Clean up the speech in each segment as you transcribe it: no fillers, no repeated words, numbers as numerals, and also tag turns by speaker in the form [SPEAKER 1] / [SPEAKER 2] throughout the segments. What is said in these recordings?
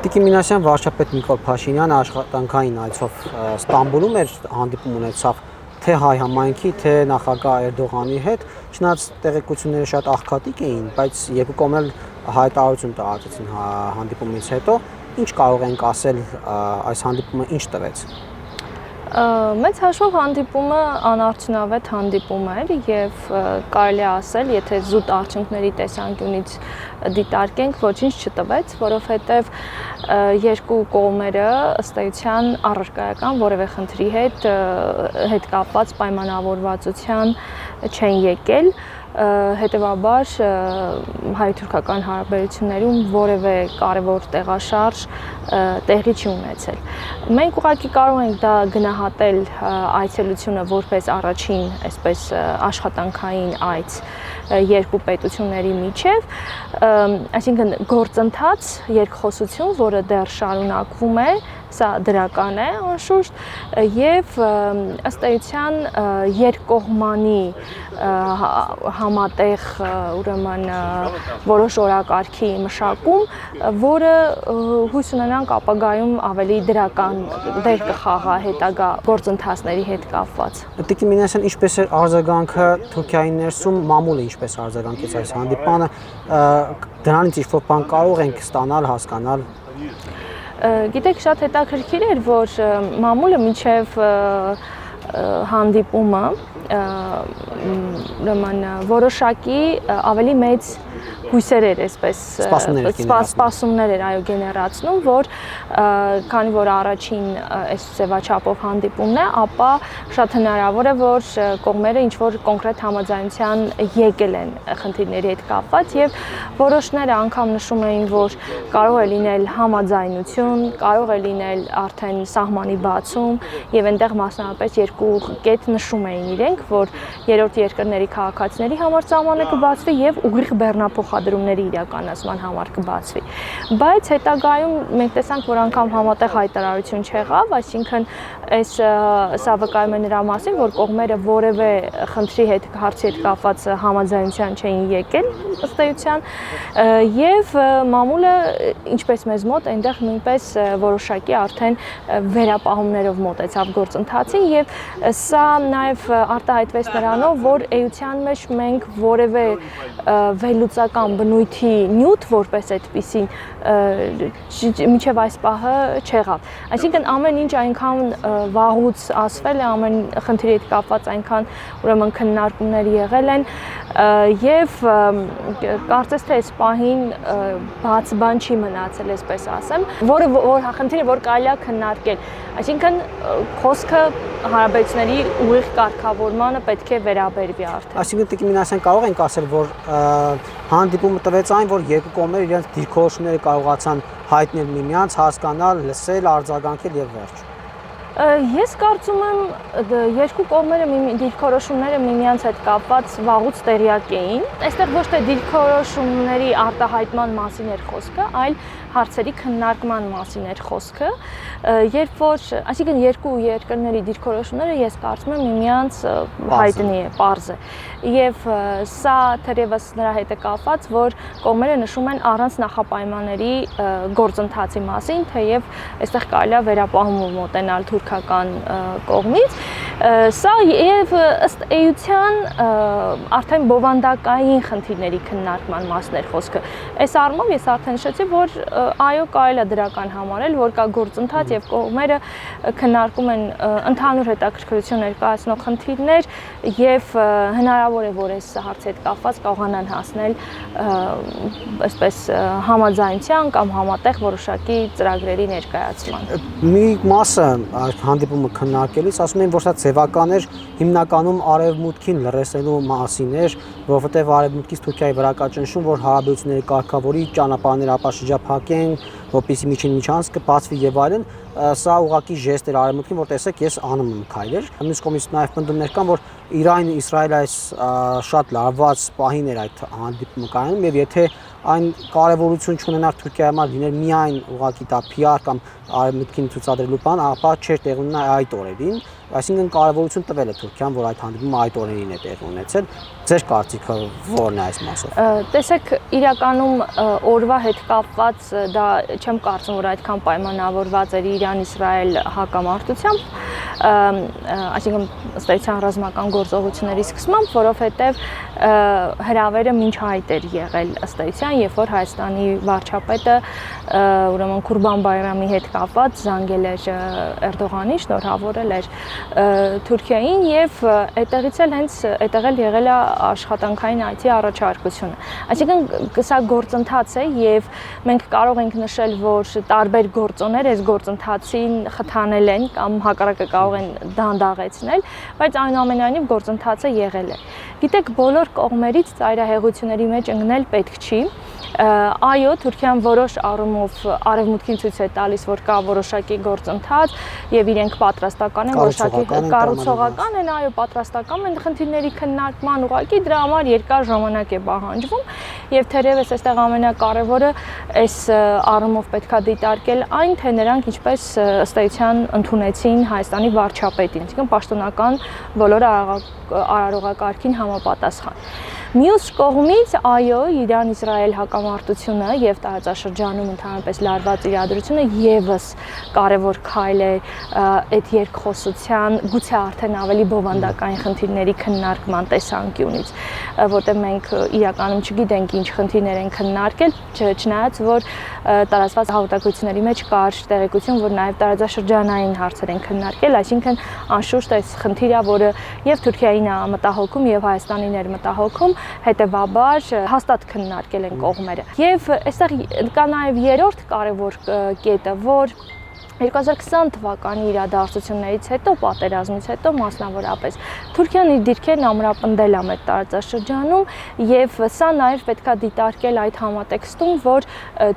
[SPEAKER 1] Տիկին Մինասյան վարչապետ Նիկոլ Փաշինյանը աշխատանքային այցով Ստամբուլում էր հանդիպում ունեցավ թե հայ համայնքի, թե նախագահ Էրդողանի հետ, չնայած տեղեկությունները շատ աղքատիկ էին, բայց երկու կողմն էլ հայտարարություն տարածեցին հանդիպումից հետո, ինչ կարող ենք ասել այս հանդիպումը ինչ տվեց։
[SPEAKER 2] Մեծ հաշվով հանդիպումը անարդյունավետ հանդիպում էր եւ կարելի է ասել, եթե զուտ արդյունքների տեսանկյունից դիտարկենք, ոչինչ չտվեց, որովհետեւ երկու կողմերը ըստ էության առարկայական որևէ խնդրի հետ կապված պայմանավորվածության չեն եկել, հետևաբար հայ-թուրքական հարաբերություններում որևէ կարևոր տեղաշարժ տեղի չի ունեցել։ Մենք ուղղակի կարող ենք դա գնահատել այցելությունը որպես առաջին, այսպես աշխատանքային այց երկու պետությունների միջև, այսինքն գործընթաց, երկխոսություն, որը դեռ շարունակվում է, սա դրական է անշուշտ, եւ ըստ էության երկկողմանի համատեղ ուրեմն որոշ օրակարգի մշակում, որը հույս ունենանք ապագայում ավելի դրական դեր կխաղա հետագա գործընթացների հետ կապված։
[SPEAKER 1] Տիկին Մինասյան, ինչպես էր արձագանքը Թուրքիայի ներսում, մամուլը ինչպես արձագանքեց այս հանդիպանը, դրանից ինչ-որ բան կարող ենք ստանալ, հասկանալ։
[SPEAKER 2] Գիտեք, շատ հետաքրքիր էր, որ մամուլը մինչև հանդիպումը որոշակի ավելի մեծ հույսեր էր, այսպես սպասումներ էր այո գեներացնում, որ քանի որ առաջին այս ձևաչափով հանդիպումն է, ապա շատ հնարավոր է, որ կողմերը ինչ-որ կոնկրետ համաձայնության եկել են խնդիրների հետ կապված եւ որոշները անգամ նշում էին, որ կարող է լինել համաձայնություն, կարող է լինել արդեն սահմանի բացում եւ այնտեղ մասնավորապես երկու կետ նշում էին իրենք, որ երրորդ երկրների քաղաքացիների համար սահմանը կբացվի եւ ուղիղ բեռնափոխադրումների իրականացման համար կբացվի։ Բայց հետագայում մենք տեսանք, որ անգամ համատեղ հայտարարություն չեղավ, այսինքն սա վկայում է նրա մասին, որ կողմերը որևէ խնդրի հետ, հարցի հետ կապված համաձայնության չէին եկել ըստ էության, եւ մամուլը ինչպես մեզ մոտ այնտեղ նույնպես որոշակի արդեն վերապահումներով մոտեցավ գործընթացին եւ սա նաեւ արտահայտվեց նրանով, որ էության մեջ մենք որևէ վերլուծական բնույթի նյութ որպես այդպիսին մինչև այս պահը չեղավ։ Այսինքն ամեն ինչ այնքան վաղուց ասվել է, ամեն խնդրի հետ կապված այնքան ուրեմն քննարկումներ եղել են եւ կարծես թե այս պահին բաց բան չի մնացել, այսպես ասեմ, որ խնդիրը որ կարելի է քննարկել։ Այսինքն խոսքը հարաբերությունների ուղիղ կարգավորմանը պետք է վերաբերվի արդեն։
[SPEAKER 1] Այսինքն Տիկին Մինասյան, կարող ենք ասել, որ հանդիպումը տվեց այն, որ երկու կողմերը իրենց դիրքորոշումները կարողացան հայտնել միմյանց, հասկանալ, լսել, արձագանքել եւ վերջ։
[SPEAKER 2] Ես կարծում եմ երկու կողմերը դիրքորոշումները միմյանց հետ կապված վաղուց տեղյակ էին։ Այստեղ ոչ թե դիրքորոշումների արտահայտման մասին էր խոսքը, այլ հարցերի քննարկման մասին էր խոսքը, երբ որ, այսինքն երկու երկրների դիրքորոշումները ես կարծում եմ միմյանց հայտնի է, պարզ է։ Եվ սա թերևս նրա հետ է կապված, որ կողմերը նշում են առանց նախապայմանների գործընթացի մասին, թեև այստեղ կարելի է վերապահումով մոտենալ թուրքական կողմից։ Սա եւ ըստ էության արդեն բովանդակային խնդիրների քննարկման մասն էր խոսքը։ Այս առումով ես արդեն նշեցի, որ այո, կարելի է դրական համարել, որ կա գործընթաց եւ կողմերը քննարկում են ընդհանուր հետաքրքրություն ներկայացնող խնդիրներ եւ հնարավոր է, որ այս հարցի հետ կապված կարողանան հասնել այսպես համաձայնության կամ համատեղ որոշակի ծրագրերի ներկայացման։
[SPEAKER 1] Մի մասը հանդիպումը քննարկելիս ասում են, որ սա ձևական էր հիմնականում արևմուտքին լրացնելու մասին էր, որովհետեւ արևմուտքից Թուրքիայի վրա կա ճնշում, որ հարաբերությունների կարգավորի ճանապարհներ ապաշրջափակեն, որպեսզի միջին միջանցքը բացվի եւ այլն, սա ուղղակի ժեստ էր արևմուտքին, որ տեսեք, ես անում եմ քայլեր։ Մյուս կողմից նաեւ պնդումներ կան, որ Իրանը Իսրայելը այս շատ լարված պահին էր այդ հանդիպումը կայանում եւ եթե այն կարևորություն չունենար Թուրքիայի համար լիներ միայն ուղղակի դա PR կամ արևմուտքին ցուցադրելու բան, ապա չէր տեղ ունենա այդ օրերին։ Այսինքն կարևորություն տվել է Թուրքիան, որ այդ հանդիպումը այդ օրերին է տեղի ունեցել։ Ձեր կարծիքը ո՞րն է այս մասով։
[SPEAKER 2] Տեսեք, իրականում օրվա հետ կապված դա չեմ կարծում, որ այդքան պայմանավորված էր Իրան-Իսրայել հակամարտությամբ, այսինքն ըստ էության ռազմական գործողությունների սկսմամբ, որովհետև հրավերը մինչ հայտ էր եղել ըստ էության, երբ որ Հայաստանի վարչապետը ուրեմն Կուրբան Բայրամի հետ կապված զանգել էր Էրդողանին, շնորհավորել էր Թուրքիային եւ այդտեղից էլ հենց այդտեղ էլ եղել է աշխատանքային այցի առաջարկությունը։ Այսինքն սա գործընթաց է եւ մենք կարող ենք նշել, որ տարբեր գործոններ այս գործընթացին խթանել են կամ հակառակը կարող են դանդաղեցնել, բայց այնուամենայնիվ գործընթացը եղել է։ Գիտեք, բոլոր կողմերից ծայրահեղությունների մեջ ընկնել պետք չի։ Այո, Թուրքիան որոշ առումով արևմուտքին ցույց է տալիս, որ կա որոշակի գործընթաց եւ իրենք պատրաստական են, որոշակի կառուցողական են, այո, պատրաստական են խնդիրների քննարկման, ուղղակի դրա համար երկար ժամանակ է պահանջվում եւ թերևս այստեղ ամենակարևորը այս առումով պետքա դիտարկել այն, թե նրանք ինչպես ըստ էության ընդունեցին Հայաստանի վարչապետին, այսինքն պաշտոնական բոլոր արարողակարգին համապատասխան։ Մյուս կողմից, այո, Իրան-Իսրայել հակամարտությունը եւ տարածաշրջանում ընդհանրապես լարված իրադրությունը եւս կարևոր քայլ է այդ երկխոսության, գուցե արդեն ավելի բովանդակային խնդիրների քննարկման տեսանկյունից, որտեղ մենք իրականում չգիտենք ինչ խնդիրներ են քննարկել, չնայած որ տարածված հաղորդակցությունների մեջ կար տեղեկություն, որ նաեւ տարածաշրջանային հարցեր են քննարկել, այսինքն անշուշտ այս խնդիրը, որը եւ Թուրքիային է մտահոգում եւ Հայաստանին էր մտահոգում, հետևաբար հաստատ քննարկել են կողմերը։ Եվ այստեղ կա նաև երրորդ կարևոր կետը, որ 2020 թվականի իրադարձություններից հետո, պատերազմից հետո մասնավորապես Թուրքիան իր դիրքերն ամրապնդել է մեր տարածաշրջանում եւ սա նաև պետքա դիտարկել այդ համատեքստում, որ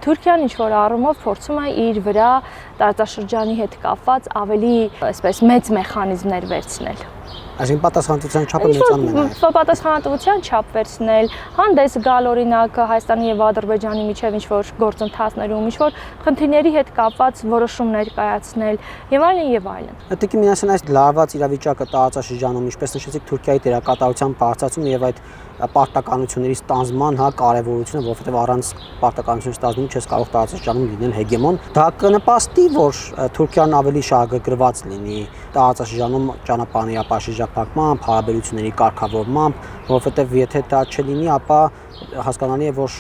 [SPEAKER 2] Թուրքիան ինչ-որ առումով փորձում է իր վրա տարածաշրջանի հետ կապված ավելի, այսպես, մեծ մեխանիզմներ վերցնել։
[SPEAKER 1] Այսինքն պատասխանատվության չափը մեծանում է։
[SPEAKER 2] Պատասխանատվության չափ վերցնել, հանդես գալ օրինակ Հայաստանի եւ Ադրբեջանի միջև ինչ-որ գործընթացներում, ինչ-որ խնդիրների հետ կապված որոշումներ կայացնել եւ այլն եւ այլն։
[SPEAKER 1] Դուք միասին այս լարված իրավիճակը տարածաշրջանում, ինչպես նշեցիք, Թուրքիայի դերակատարության բարձրացում եւ այդ պարտականությունների ստանձնման կարևորությունը, որովհետև առանց պարտականությունների ստանձնումի չես կարող տարածաշրջանում լինել հեգեմոն։ Դա կնպաստի, որ Թուրքիան ավելի շահագրգռված լինի տարածաշրջանում ճանապարհների ապաշրջափակմամբ, հարաբերությունների կարգավորմամբ, որովհետև եթե դա չլինի, ապա հասկանալի է, որ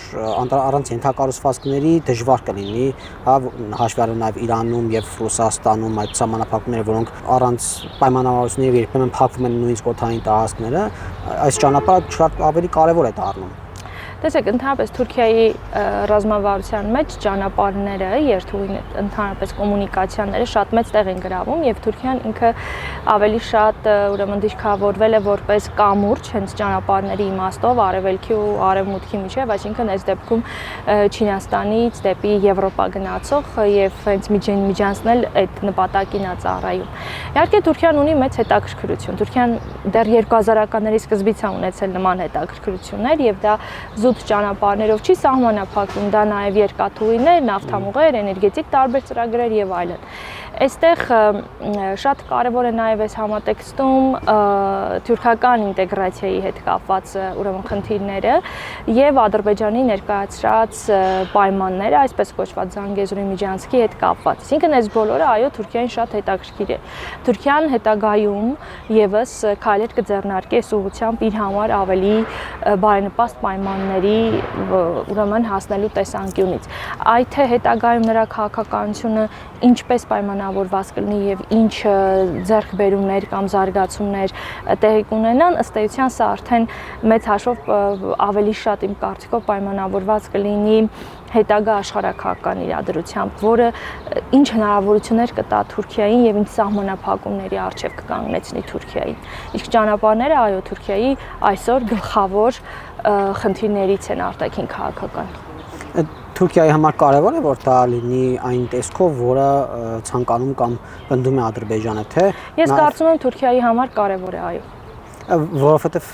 [SPEAKER 1] առանց ենթակառուցվածքների դժվար կլինի, հաշվի առնելով նաև Իրանում եւ Ռուսաստանում այդ սահմանափակումները, որոնք առանց պայմանավորվածությունների երբեմն փակվում են նույնիսկ օդային տարածքները, այս ճանապարհը շատ ավելի կարևոր է դառնում։
[SPEAKER 2] Տեսեք, ընդհանրապես Թուրքիայի ռազմավարության մեջ ճանապարհները, երթուղին ընդհանրապես կոմունիկացիաները շատ մեծ տեղ են գրավում եւ Թուրքիան ինքը ավելի շատ ուրեմն դիրքավորվել է որպես կամուրջ հենց ճանապարհների իմաստով արևելքի ու արևմուտքի միջև, այսինքն այս դեպքում Չինաստանից դեպի Եվրոպա գնացող եւ հենց միջանցնել այդ նպատակին է ծառայում։ Իհարկե Թուրքիան ունի մեծ հետաքրքրություն։ Թուրքիան դեռ 2000-ականների սկզբից է ունեցել նման հետաքրքրություններ եւ դա զուտ ճանապարհներով չի սահմանափակվում, դա նաև երկաթուղիներ, նավթամուղեր, էներգետիկ տարբեր ծրագրեր եւ այլն։ Այստեղ շատ կարևոր է նաև այս համատեքստում թուրքական ինտեգրացիայի հետ կապված ուրեմն խնդիրները եւ Ադրբեջանի ներկայացրած պայմանները, այսպես կոչված Զանգեզուրի միջանցքի հետ կապված։ Այսինքն այս բոլորը այո Թուրքիային շատ հետաքրքիր է։ Թուրքիան հետագայում եւս քայլեր կձեռնարկի այս ուղղությամբ իր համար ավելի բարենպաստ պայմանների ուրեմն հասնելու տեսանկյունից։ Այդ թե հետագայում նրա քաղաքականությունը ինչպես պայմանավորված կլինի եւ ինչ ձեռքբերումներ կամ զարգացումներ տեղի կունենան, ըստ էության սա արդեն մեծ հաշվով ավելի շատ իմ կարծիքով պայմանավորված կլինի հետագա աշխարհաքաղաքական իրադրությամբ, որը ինչ հնարավորություններ կտա Թուրքիային եւ ինչ սահմանափակումների առջեւ կկանգնեցնի Թուրքիային։ Իսկ ճանապարհները այո Թուրքիայի այսօր գլխավոր խնդիրներից են արտաքին քաղաքական։
[SPEAKER 1] Թուրքիայի համար կարևոր է, որ դա լինի այն տեսքով, որը ցանկանում կամ պնդում է Ադրբեջանը, թե։
[SPEAKER 2] Ես կարծում եմ Թուրքիայի համար կարևոր է, այո։
[SPEAKER 1] Որովհետև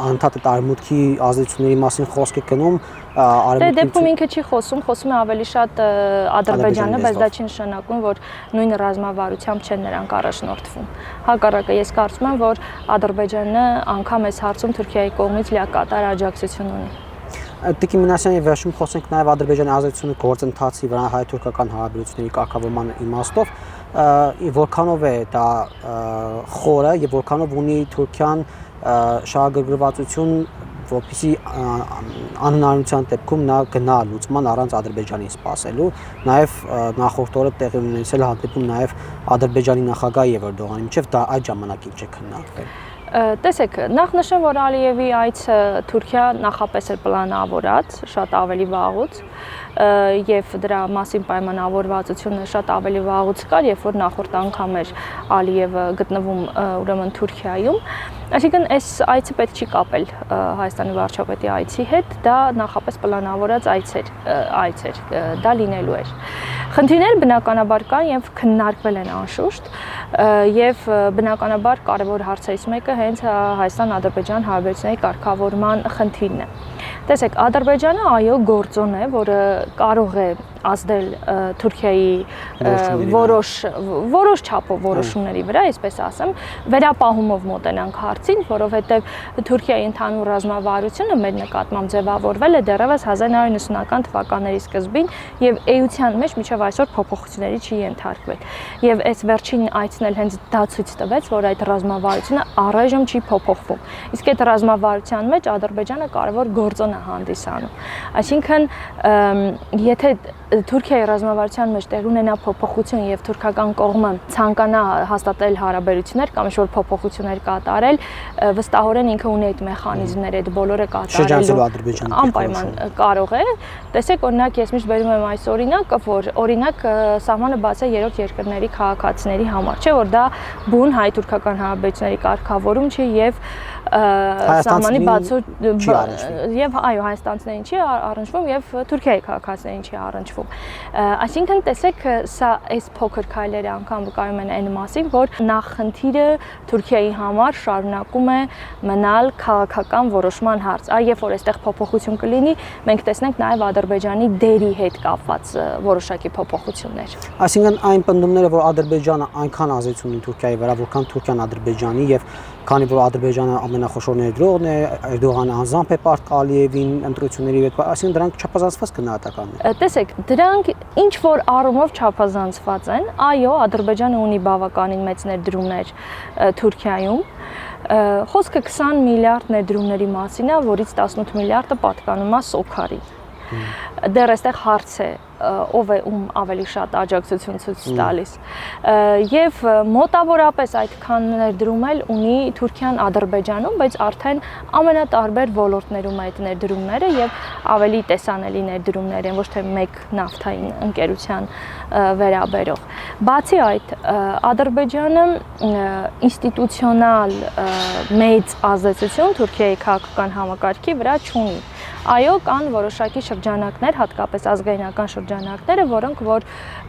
[SPEAKER 1] անդադ այդ արևմուտքի ազդեցությունների մասին խոսք է գնում,
[SPEAKER 2] արևմուտքի դեպքում ինքը չի խոսում է ավելի շատ Ադրբեջանը, բայց դա չի նշանակում, որ նույն ռազմավարությամբ չեն նրանք առաջնորդվում։ Հակառակը, ես կարծում եմ, որ Ադրբեջանը անգամ այս հարցում Թուրքիայի կողմից լիակատար աջակցություն ունի։
[SPEAKER 1] Տիկին Մինասյանի վերջում խոսենք նաև Ադրբեջանի ազդեցությունը գործընթացի վրա հայ-թուրքական հարաբերությունների կարգավորման իմաստով, որքանով է դա խորը եւ որքանով ունի Թուրքիան շահագրգռվածություն, որպեսզի անհնարինության դեպքում նա գնա լուծման առանց Ադրբեջանին սպասելու, նաև նախորդ օրը տեղի ունեցել հանդիպում նաև Ադրբեջանի նախագահի եւ Էրդողանի միջև դա այդ ժամանակին չէ քննարկվել։
[SPEAKER 2] Տեսեք, նախ նշեմ, որ Ալիևի այցը Թուրքիա նախապես էր պլանավորած, շատ ավելի վաղուց, եւ դրա մասին պայմանավորվածությունը շատ ավելի վաղուց կար, երբ որ նախորդ անգամ էր Ալիևը գտնվում ուրեմն Թուրքիայում։ Այսինքն այս այցը պետք չի կապել Հայաստանի վարչապետի այցի հետ, դա նախապես պլանավորած այց էր, դա լինելու էր։ Խնդիրները բնականաբար կան եւ քննարկվել են անշուշտ, եւ բնականաբար կարևոր հարցերից մեկը հենց Հայաստան-Ադրբեջան հարաբերությունների կարգավորման խնդիրն է։ Տեսեք, Ադրբեջանը այո գործոն է, որը կարող է ազդել Թուրքիայի որոշ չափով որոշումների վրա, այսպես ասեմ, վերապահումով մոտենանք հարցին, որովհետև Թուրքիայի ընդհանուր ռազմավարությունը մեր նկատմամբ ձևավորվել է դեռևս 1990-ական թվականների սկզբին եւ էության մեջ մինչեւ այսօր փոփոխությունների չի ենթարկվել։ Եվ այս վերջին այցն էլ հենց դա ցույց տվեց, որ այդ ռազմավարությունը առայժմ չի փոփոխվում։ Իսկ այդ ռազմավարության մեջ Ադրբեջանը կարևոր գործոն է հանդիսանում։ Այսինքն, եթե Թուրքիայի ռազմավարության մեջ տեղի ունենա փոփոխություն եւ թուրքական կողմը ցանկանա հաստատել հարաբերություններ կամ ինչ-որ փոփոխություններ կատարել, վստահորեն ինքը ունի այդ մեխանիզմները, այդ բոլորը կատարելու անպայման կարող է։ Տեսեք, օրինակ ես միշտ բերում եմ այս օրինակը, որ օրինակ սահմանը բաց է երրորդ երկրների քաղաքացիների համար, չէ՞ որ դա բուն հայ-թուրքական հարաբերությունների կարգավորում չի եւ սահմանի բացում եւ այո հայաստանցիներին չի առնչվում եւ Թուրքիայի քաղաքացիներին չի առնչվում։ Այսինքն տեսեք, սա այս փոքր քայլերը անգամ վկայում են այն մասին, որ նախխնդիրը Թուրքիայի համար շարունակում է մնալ քաղաքական որոշման հարց։ Երբ որ այստեղ փոփոխություն կլինի, մենք տեսնենք նաեւ Ադրբեջանի դերի հետ կապված որոշակի փոփոխություններ։
[SPEAKER 1] Այսինքն այն պնդումները, որ Ադրբեջանը այնքան ազդեցություն ունի Թուրքիայի վրա, որքան Թուրքիան Ադրբեջանի եւ քանի որ Ադրբեջանը ամենախոշոր ներդրողն է, Էրդողանը անձամբ է պարտք Ալիևին ընտրությունների հետ, այսինքն դրանք չափազանցված գնահատականն են։
[SPEAKER 2] Տեսեք, դրանք ինչ որ առումով չափազանցված են, այո, Ադրբեջանը ունի բավականին մեծ ներդրումներ Թուրքիայում։ Խոսքը 20 միլիարդ ներդրումների մասին է, որից 18 միլիարդը պատկանում է Սոքարի։ Դեռ այստեղ հարց է, ով է ում ավելի շատ աջակցություն ցույց տալիս։ Եվ մոտավորապես այդքան ներդրում էլ ունի Թուրքիան Ադրբեջանում, բայց արդեն ամենատարբեր ոլորտներում այդ ներդրումները եւ ավելի տեսանելի ներդրումներ են, ոչ թե մեկ նավթային ընկերության վերաբերող։ Բացի այդ, Ադրբեջանը ինստիտուցիոնալ մեծ ազդեցություն Թուրքիայի քաղաքական համակարգի վրա չունի։ Այո, կան որոշակի շրջանակներ, հատկապես ազգայնական շրջանակները, որոնք որ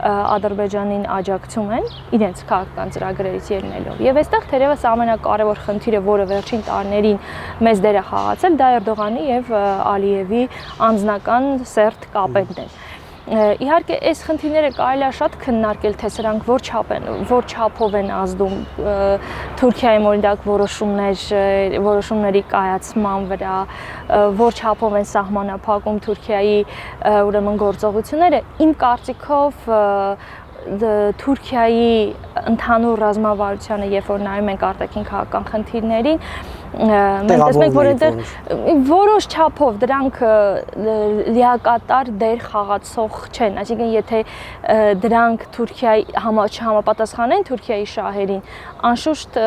[SPEAKER 2] Ադրբեջանին աջակցում են իրենց քաղաքական ծրագրերից ելնելով։ Եվ այստեղ թերևս ամենակարևոր խնդիրը, որը վերջին տարիներին մեծ դեր է խաղացել, դա Էրդողանի եւ Ալիևի անձնական սերտ կապերն են։ Իհարկե, այս խնդիրները կարելի է շատ քննարկել, թե սրանք որ չափով են ազդում Թուրքիայի օրինակ որոշումների կայացման վրա, որ չափով են սահմանափակում Թուրքիայի ուրեմն գործողությունները։ Իմ կարծիքով Թուրքիայի ընդհանուր ռազմավարությանը, երբ որ նայում ենք արտաքին քաղաքական խնդիրներին, մենք տեսնում ենք, որ այնտեղ որոշ չափով դրանք լիակատար դեր խաղացող չեն, այսինքն եթե դրանք Թուրքիայի չհամապատասխանեն Թուրքիայի շահերին, անշուշտ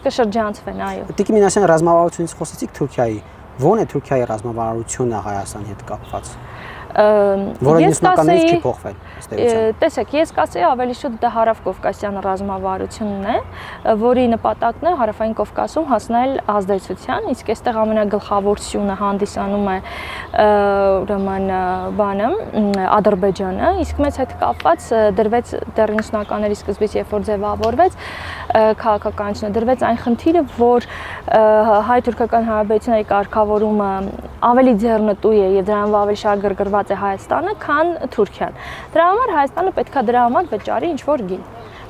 [SPEAKER 2] կշրջանցվեն, այո։
[SPEAKER 1] Տիկին Մինասյան, ռազմավարությունից խոսեցիք Թուրքիայի, ո՞րն է Թուրքիայի ռազմավարությունը Հայաստանի հետ կապված։ Որը 90-ականներից չի փոխվել, ըստ էության։
[SPEAKER 2] Տեսեք, ես կասեի ավելի շուտ դա հարավ-կովկասյան ռազմավարությունն է, որի նպատակն է հարավային Կովկասում հասնել ազդեցության, իսկ այստեղ ամենագլխավոր սյունը հանդիսանում է ուրեմն բանը Ադրբեջանը, իսկ մեծ հետ կապված դրվեց դեռ 90-ականների սկզբից, երբ որ ձևավորվեց քաղաքականությունը, դրվեց այն խնդիրը, որ հայ-թուրքական հարաբերությունների կարգավորումը ավելի ձեռնտու է եւ դրանով ավելի շատ գրգռված է Հայաստանը, քան Թուրքիան։ Դրա համար Հայաստանը պետքա դրա համար վճարի ինչ-որ գին,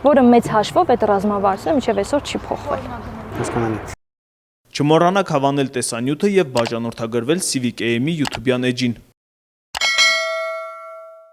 [SPEAKER 2] որը մեծ հաշվով այդ ռազմավարությունը մինչև այսօր չի փոխվել։
[SPEAKER 1] Հասկանալի։
[SPEAKER 3] Չմոռանաք հավանել տեսանյութը եւ բաժանորդագրվել Civic AM-ի YouTube-յան էջին։